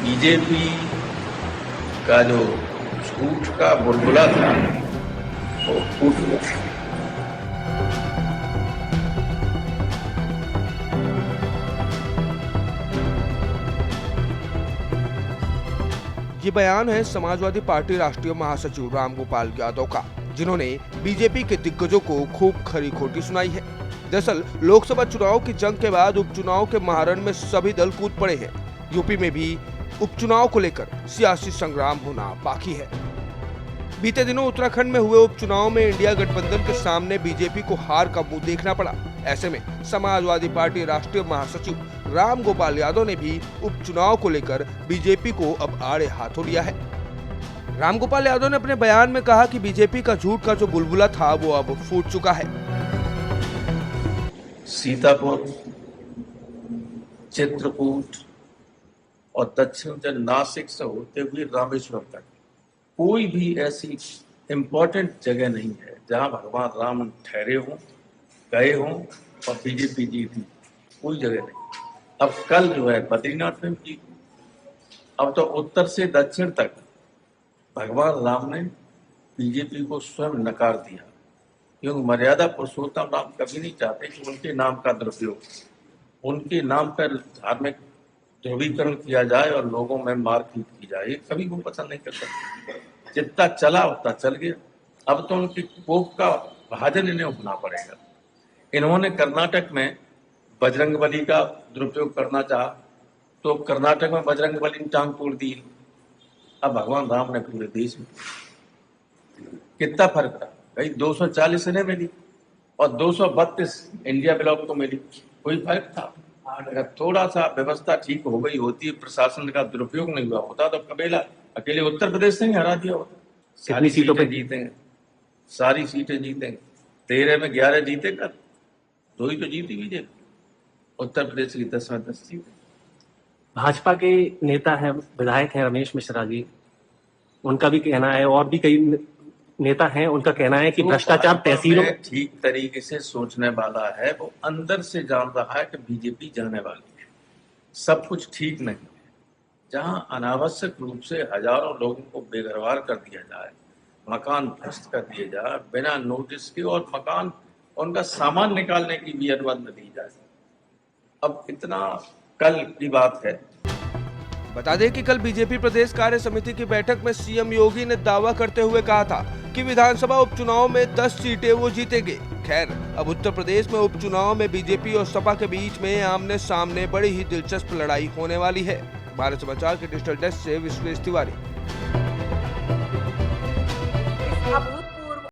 BJP का जो झूठ का बुलबुला था वो फूट गया। ये बयान है समाजवादी पार्टी राष्ट्रीय महासचिव रामगोपाल यादव का, जिन्होंने बीजेपी के दिग्गजों को खूब खरी खोटी सुनाई है। दरअसल लोकसभा चुनाव की जंग के बाद उपचुनाव के महारण में सभी दल कूद पड़े हैं। यूपी में भी उपचुनाव को लेकर सियासी संग्राम होना बाकी है। बीते दिनों उत्तराखंड में हुए उपचुनाव में इंडिया गठबंधन के सामने बीजेपी को हार का मुंह देखना पड़ा। ऐसे में समाजवादी पार्टी राष्ट्रीय महासचिव रामगोपाल यादव ने भी उपचुनाव को लेकर बीजेपी को अब आड़े हाथों लिया है। रामगोपाल यादव ने अपने बयान में कहा कि बीजेपी का झूठ का जो बुलबुला था वो अब फूट चुका है। सीतापुर, चित्रकूट और दक्षिण से नासिक से होते हुए रामेश्वरम तक कोई भी ऐसी इम्पोर्टेंट जगह नहीं है जहां भगवान राम ठहरे हों, गए हों और बीजेपी जीती। कोई जगह नहीं। अब कल जो है बद्रीनाथ में भी, अब तो उत्तर से दक्षिण तक भगवान राम ने बीजेपी को स्वयं नकार दिया, क्योंकि मर्यादा पुरुषोत्तम राम कभी नहीं चाहते कि उनके नाम का दुरुपयोग, उनके नाम पर धार्मिक ध्रुवीकरण किया जाए और लोगों में मारपीट की जाए। ये कभी वो पसंद नहीं करता। जितना चला उतना चल गया। अब तो उनकी कोप का भाजन इन्हें उठना पड़ेगा। इन्होंने कर्नाटक में बजरंगबली का दुरुपयोग करना चाहा तो कर्नाटक में बजरंगबली ने टांग तोड़ दी। अब भगवान राम ने पूरे देश में कितना फर्क था भाई, 240 इन्हें मिली और 232 इंडिया ब्लॉक को मिली। कोई फर्क था? अगर थोड़ा सा व्यवस्था ठीक हो गई होती, प्रशासन का दुरुपयोग नहीं हुआ होता तो कबीला अकेले उत्तर प्रदेश से ही हरा दिया होता। सारी सीटों पे जीतेंगे, सारी सीटें जीतेंगे। 13 में 11 जीते कर, 2 ही तो जीती बीजेपी। उत्तर प्रदेश की 10 में 10 सीटें। भाजपा के नेता हैं, विधायक हैं रमेश मिश्रा जी, उनका भी कहना है, और भी कई नेता हैं, उनका कहना है कि भ्रष्टाचार तहसीलों में ठीक तरीके से सोचने वाला है, वो अंदर से जान रहा है कि बीजेपी जाने वाली है। सब कुछ ठीक नहीं है। जहां अनावश्यक रूप से हजारों लोगों को बेघरवार कर दिया जाए, मकान ध्वस्त कर दिए जाए बिना नोटिस के, और मकान उनका सामान निकालने की भी अनुमति न दी जाए। अब इतना कल की बात है। बता दें कि कल बीजेपी प्रदेश कार्य समिति की बैठक में सीएम योगी ने दावा करते हुए कहा था कि विधानसभा उपचुनाव में 10 सीटें वो जीतेंगे। खैर, अब उत्तर प्रदेश में उपचुनाव में बीजेपी और सपा के बीच में आमने सामने बड़ी ही दिलचस्प लड़ाई होने वाली है। भारत समाचार के डिजिटल डेस्क से विश्वेश तिवारी।